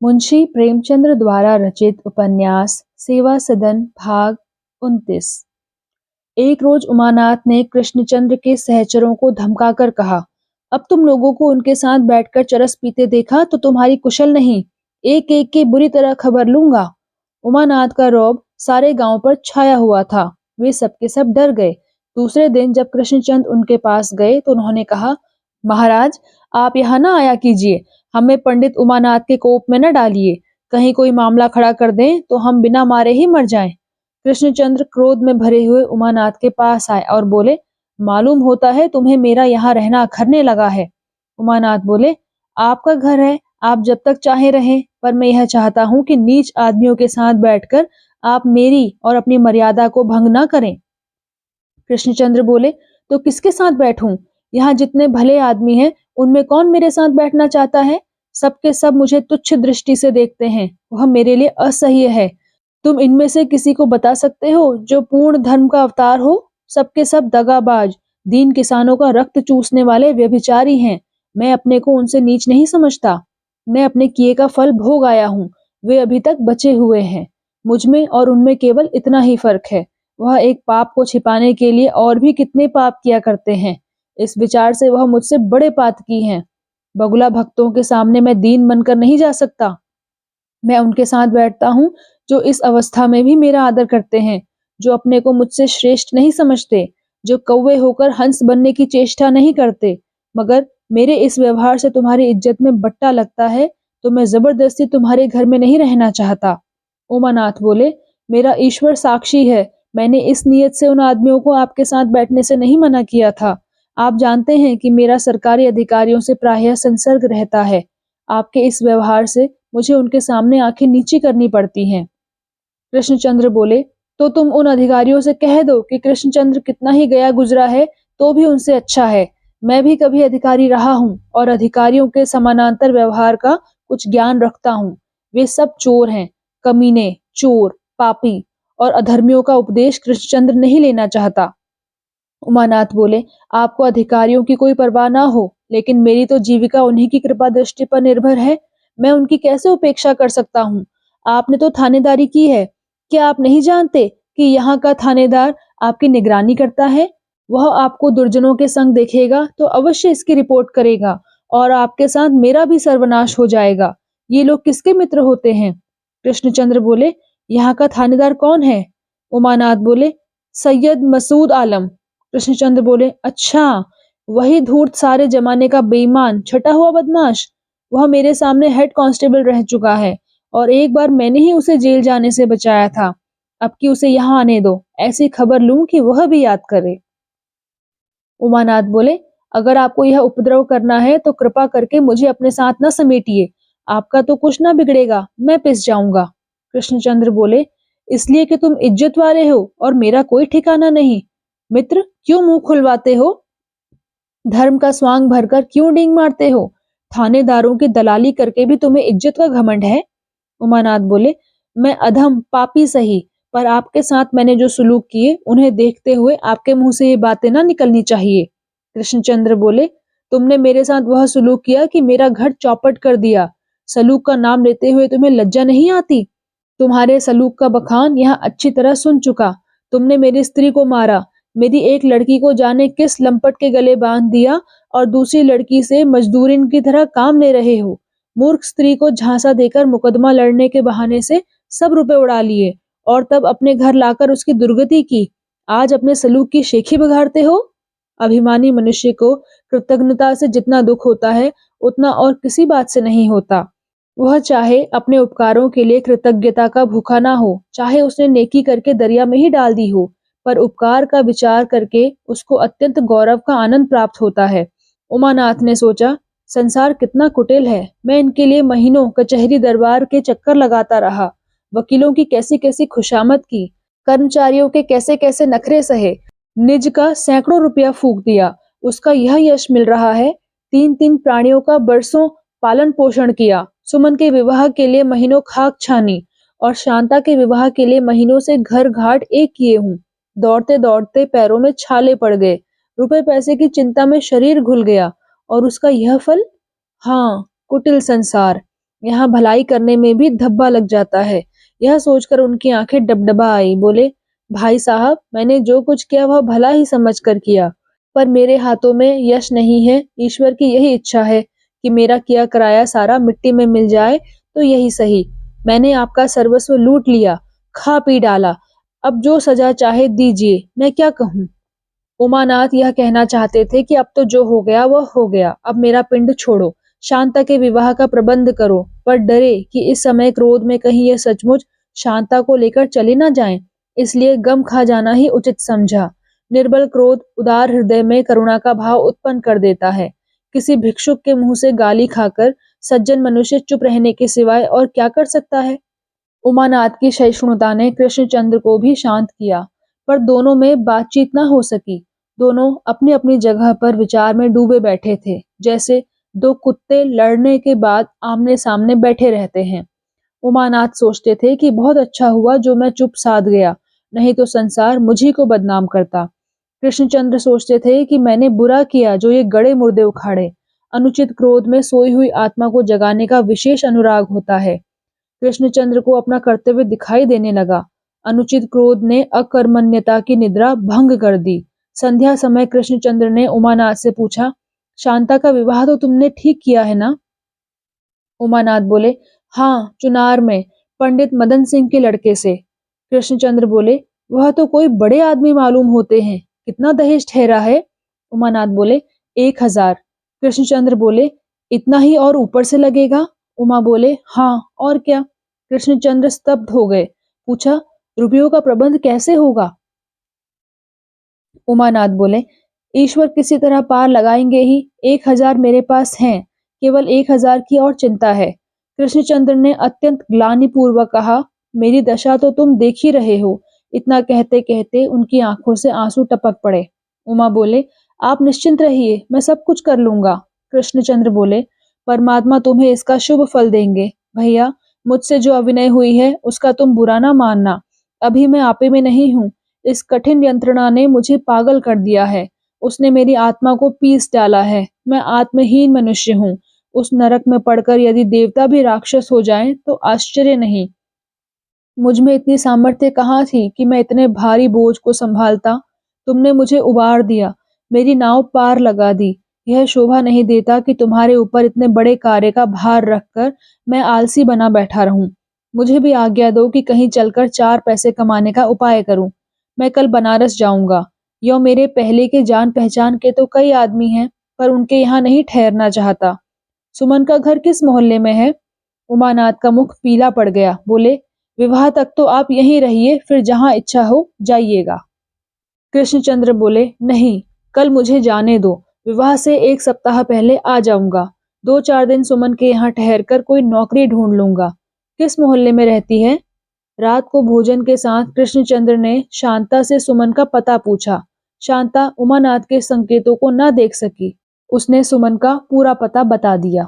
मुंशी प्रेमचंद्र द्वारा रचित उपन्यास सेवा सदन भाग 29। एक रोज उमानाथ ने कृष्णचंद्र के सहचरों को धमकाकर कहा, अब तुम लोगों को उनके साथ बैठकर चरस पीते देखा तो तुम्हारी कुशल नहीं, एक एक की बुरी तरह खबर लूंगा। उमानाथ का रौब सारे गांव पर छाया हुआ था। वे सबके सब डर गए। दूसरे दिन जब कृष्णचंद्र उनके पास गए तो उन्होंने कहा, महाराज, आप यहाँ ना आया कीजिए, हमें पंडित उमानाथ के कोप में न डालिए। कहीं कोई मामला खड़ा कर दें तो हम बिना मारे ही मर जाएं। कृष्णचंद्र क्रोध में भरे हुए उमानाथ के पास आए और बोले, मालूम होता है तुम्हें मेरा यहाँ रहना अखरने लगा है। उमानाथ बोले, आपका घर है, आप जब तक चाहे रहें, पर मैं यह चाहता हूँ कि नीच आदमियों के साथ बैठकर आप मेरी और अपनी मर्यादा को भंग ना करें। कृष्णचंद्र बोले, तो किसके साथ बैठूं? यहाँ जितने भले आदमी हैं, उनमें कौन मेरे साथ बैठना चाहता है? सबके सब मुझे तुच्छ दृष्टि से देखते हैं, वह मेरे लिए असह्य है। तुम इनमें से किसी को बता सकते हो जो पूर्ण धर्म का अवतार हो? सबके सब दगाबाज, दीन किसानों का रक्त चूसने वाले व्यभिचारी हैं। मैं अपने को उनसे नीच नहीं समझता। मैं अपने किए का फल भोग आया हूँ, वे अभी तक बचे हुए हैं। मुझ में और उनमें केवल इतना ही फर्क है, वह एक पाप को छिपाने के लिए और भी कितने पाप किया करते हैं। इस विचार से वह मुझसे बड़े पातकी हैं। बगुला भक्तों के सामने मैं दीन बनकर नहीं जा सकता। मैं उनके साथ बैठता हूँ जो इस अवस्था में भी मेरा आदर करते हैं, जो अपने को मुझसे श्रेष्ठ नहीं समझते, जो कौवे होकर हंस बनने की चेष्टा नहीं करते। मगर मेरे इस व्यवहार से तुम्हारी इज्जत में बट्टा लगता है तो मैं जबरदस्ती तुम्हारे घर में नहीं रहना चाहता। उमानाथ बोले, मेरा ईश्वर साक्षी है, मैंने इस नियत से उन आदमियों को आपके साथ बैठने से नहीं मना किया था। आप जानते हैं कि मेरा सरकारी अधिकारियों से प्रायः संसर्ग रहता है। आपके इस व्यवहार से मुझे उनके सामने आंखें नीची करनी पड़ती हैं। कृष्णचंद्र बोले, तो तुम उन अधिकारियों से कह दो कि कृष्णचंद्र कितना ही गया गुजरा है तो भी उनसे अच्छा है। मैं भी कभी अधिकारी रहा हूँ और अधिकारियों के समानांतर व्यवहार का कुछ ज्ञान रखता हूँ। वे सब चोर हैं, कमीने, चोर, पापी और अधर्मियों का उपदेश कृष्णचंद्र नहीं लेना चाहता। उमानाथ बोले, आपको अधिकारियों की कोई परवाह ना हो, लेकिन मेरी तो जीविका उन्हीं की कृपा दृष्टि पर निर्भर है। मैं उनकी कैसे उपेक्षा कर सकता हूँ? आपने तो थानेदारी की है, क्या आप नहीं जानते कि यहाँ का थानेदार आपकी निगरानी करता है? वह आपको दुर्जनों के संग देखेगा तो अवश्य इसकी रिपोर्ट करेगा और आपके साथ मेरा भी सर्वनाश हो जाएगा। ये लोग किसके मित्र होते हैं? कृष्णचंद्र बोले, यहाँ का थानेदार कौन है? उमानाथ बोले, सैयद मसूद आलम। कृष्णचंद्र बोले, अच्छा, वही धूर्त सारे जमाने का बेईमान छटा हुआ बदमाश। वह मेरे सामने हेड कांस्टेबल रह चुका है और एक बार मैंने ही उसे जेल जाने से बचाया था। अब कि उसे यहाँ आने दो, ऐसी खबर लूं कि वह भी याद करे। उमानाथ बोले, अगर आपको यह उपद्रव करना है तो कृपा करके मुझे अपने साथ न समेटिए। आपका तो कुछ ना बिगड़ेगा, मैं पिस जाऊंगा। कृष्णचंद्र बोले, इसलिए कि तुम इज्जत वाले हो और मेरा कोई ठिकाना नहीं। मित्र, क्यों मुंह खुलवाते हो? धर्म का स्वांग भरकर क्यों डींग मारते हो? थानेदारों की दलाली करके भी तुम्हें इज्जत का घमंड है? उमानाथ बोले, मैं अधम पापी सही, पर आपके साथ मैंने जो सलूक किए उन्हें देखते हुए आपके मुंह से ये बातें ना निकलनी चाहिए। कृष्णचंद्र बोले, तुमने मेरे साथ वह सलूक किया कि मेरा घर चौपट कर दिया। सलूक का नाम लेते हुए तुम्हें लज्जा नहीं आती? तुम्हारे सलूक का बखान यहाँ अच्छी तरह सुन चुका। तुमने मेरी स्त्री को मारा, मेरी एक लड़की को जाने किस लंपट के गले बांध दिया और दूसरी लड़की से मजदूरिन की तरह काम ले रहे हो। मूर्ख स्त्री को झांसा देकर मुकदमा लड़ने के बहाने से सब रुपए उड़ा लिए और तब अपने घर लाकर उसकी दुर्गति की। आज अपने सलूक की शेखी बिगाड़ते हो। अभिमानी मनुष्य को कृतज्ञता से जितना दुख होता है उतना और किसी बात से नहीं होता। वह चाहे अपने उपकारों के लिए कृतज्ञता का भूखा ना हो, चाहे उसने नेकी करके दरिया में ही डाल दी हो, पर उपकार का विचार करके उसको अत्यंत गौरव का आनंद प्राप्त होता है। उमानाथ ने सोचा, संसार कितना कुटिल है। मैं इनके लिए महीनों कचहरी दरबार के चक्कर लगाता रहा, वकीलों की कैसी कैसी खुशामद की, कर्मचारियों के कैसे कैसे नखरे सहे, निज का सैकड़ों रुपया फूंक दिया। उसका यह यश मिल रहा है। 3-3 प्राणियों का बरसों पालन पोषण किया। सुमन के विवाह के लिए महीनों खाक छानी और शांता के विवाह के लिए महीनों से घर घाट एक किए हूँ। दौड़ते दौड़ते पैरों में छाले पड़ गए, रुपए पैसे की चिंता में शरीर घुल गया और उसका यह फल? हाँ, कुटिल संसार। यहाँ भलाई करने में भी धब्बा लग जाता है। यह सोचकर उनकी आंखें डबडबा आई। बोले, भाई साहब, मैंने जो कुछ किया वह भला ही समझ कर किया, पर मेरे हाथों में यश नहीं है। ईश्वर की यही इच्छा है कि मेरा किया कराया सारा मिट्टी में मिल जाए तो यही सही। मैंने आपका सर्वस्व लूट लिया, खा पी डाला, अब जो सजा चाहे दीजिए, मैं क्या कहूँ। उमानाथ यह कहना चाहते थे कि अब तो जो हो गया वह हो गया, अब मेरा पिंड छोड़ो, शांता के विवाह का प्रबंध करो, पर डरे कि इस समय क्रोध में कहीं यह सचमुच शांता को लेकर चले ना जाएं, इसलिए गम खा जाना ही उचित समझा। निर्बल क्रोध उदार हृदय में करुणा का भाव उत्पन्न कर देता है। किसी भिक्षुक के मुंह से गाली खाकर सज्जन मनुष्य चुप रहने के सिवाय और क्या कर सकता है। उमानाथ की सहिष्णुता ने कृष्णचंद्र को भी शांत किया, पर दोनों में बातचीत न हो सकी। दोनों अपनी अपनी जगह पर विचार में डूबे बैठे थे, जैसे दो कुत्ते लड़ने के बाद आमने सामने बैठे रहते हैं। उमानाथ सोचते थे कि बहुत अच्छा हुआ जो मैं चुप साध गया, नहीं तो संसार मुझी को बदनाम करता। कृष्णचंद्र सोचते थे कि मैंने बुरा किया जो ये गड़े मुर्दे उखाड़े। अनुचित क्रोध में सोई हुई आत्मा को जगाने का विशेष अनुराग होता है। कृष्णचंद्र को अपना कर्तव्य दिखाई देने लगा। अनुचित क्रोध ने अकर्मण्यता की निद्रा भंग कर दी। संध्या समय कृष्णचंद्र ने उमानाथ से पूछा, शांता का विवाह तो तुमने ठीक किया है ना? उमानाथ बोले, हाँ, चुनार में, पंडित मदन सिंह के लड़के से। कृष्णचंद्र बोले, वह तो कोई बड़े आदमी मालूम होते हैं, कितना दहेज ठहरा है? उमानाथ बोले, 1000। कृष्णचंद्र बोले, इतना ही और ऊपर से लगेगा? उमा बोले, हाँ, और क्या। कृष्णचंद्र स्तब्ध हो गए। पूछा, रुपयों का प्रबंध कैसे होगा? उमानाथ बोले, ईश्वर किसी तरह पार लगाएंगे ही। 1000 मेरे पास हैं, केवल 1000 की और चिंता है। कृष्णचंद्र ने अत्यंत ग्लानिपूर्वक कहा, मेरी दशा तो तुम देख ही रहे हो। इतना कहते कहते उनकी आंखों से आंसू टपक पड़े। उमा बोले, आप निश्चिंत रहिए, मैं सब कुछ कर लूंगा। कृष्णचंद्र बोले, परमात्मा तुम्हें इसका शुभ फल देंगे। भैया, मुझसे जो अभिनय हुई है उसका तुम बुरा ना मानना। अभी मैं आपे में नहीं हूँ। इस कठिन यंत्रणा ने मुझे पागल कर दिया है। उसने मेरी आत्मा को पीस डाला है। मैं आत्महीन मनुष्य हूँ। उस नरक में पड़कर यदि देवता भी राक्षस हो जाएं तो आश्चर्य नहीं। मुझ में इतनी सामर्थ्य कहाँ थी कि मैं इतने भारी बोझ को संभालता। तुमने मुझे उबार दिया, मेरी नाव पार लगा दी। यह शोभा नहीं देता कि तुम्हारे ऊपर इतने बड़े कार्य का भार रखकर मैं आलसी बना बैठा रहूं। मुझे भी आज्ञा दो कि कहीं चलकर 4 पैसे कमाने का उपाय करूं। मैं कल बनारस जाऊंगा। यो मेरे पहले के जान पहचान के तो कई आदमी हैं, पर उनके यहाँ नहीं ठहरना चाहता। सुमन का घर किस मोहल्ले में है? उमानाथ का मुख पीला पड़ गया। बोले, विवाह तक तो आप यहीं रहिए, फिर जहां इच्छा हो जाइएगा। कृष्णचंद्र बोले, नहीं, कल मुझे जाने दो। विवाह से 1 सप्ताह पहले आ जाऊंगा। 2-4 दिन सुमन के यहाँ ठहरकर कोई नौकरी ढूंढ लूंगा। किस मोहल्ले में रहती है? रात को भोजन के साथ कृष्णचंद्र ने शांता से सुमन का पता पूछा। शांता उमानाथ के संकेतों को न देख सकी। उसने सुमन का पूरा पता बता दिया।